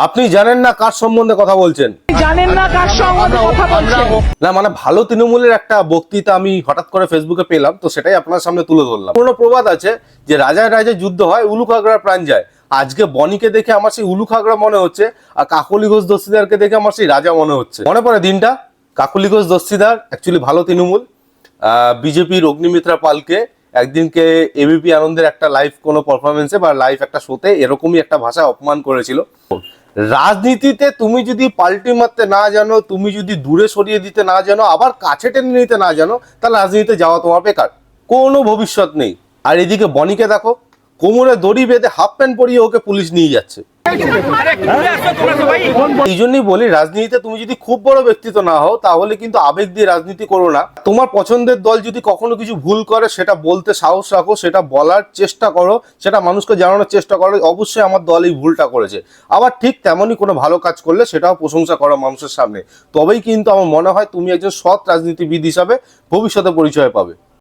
আপনি জানেন না কার সম্বন্ধে কথা বলছেন। জানেন না কার সম্বন্ধে কথা বলছেন। না মানে ভালো তৃণমূলের একটা বক্তৃতা আমি হঠাৎ করে ফেসবুকে পেলাম, তো সেটাই আপনার সামনে তুলে ধরলাম। কোনো প্রবাদ আছে যে রাজায় রাজায় যুদ্ধ হয়, উলুখাগড়ার প্রাণ যায়। আজকে বনিকে দেখে আমার সেই উলুখাগড়া মনে হচ্ছে, আর কাকলি ঘোষ দস্তিদারকে দেখে আমার সেই রাজা মনে হচ্ছে। মনে পড়ে দিনটা, কাকলি ঘোষ দস্তিদার অ্যাকচুয়ালি ভালো তৃণমূল, বিজেপির অগ্নিমিত্রা পালকে একদিনকে এবিপি আনন্দের একটা লাইভ কোনো পারফরমেন্সে বা লাইভ একটা শোতে এরকমই একটা ভাষায় অপমান করেছিল। রাজনীতিতে তুমি যদি পাল্টি মারতে না জানো, তুমি যদি দূরে সরিয়ে দিতে না জানো, আবার কাছে টেনে নিতে না জানো, তাহলে রাজনীতিতে যাওয়া তোমার বেকার, কোনো ভবিষ্যৎ নেই। আর এদিকে বনিকে দেখো, কোমরে দড়ি বেঁধে হাফ প্যান্ট পরিয়ে ওকে পুলিশ নিয়ে যাচ্ছে। এই জন্যই বলি, রাজনীতিতে তুমি যদি খুব বড় ব্যক্তিত্ব না হও, তাহলে কিন্তু আবেগ দিয়ে রাজনীতি করো না। তোমার পছন্দের দল যদি কখনো কিছু ভুল করে, সেটা বলতে সাহস রাখো, সেটা বলার চেষ্টা করো, সেটা মানুষকে জানানোর চেষ্টা করো অবশ্যই আমার দল এই ভুলটা করেছে। আবার ঠিক তেমনই কোনো ভালো কাজ করলে সেটাও প্রশংসা করো মানুষের সামনে। তবেই কিন্তু আমার মনে হয় তুমি একজন সৎ রাজনীতিবিদ হিসাবে ভবিষ্যতে পরিচয় পাবে।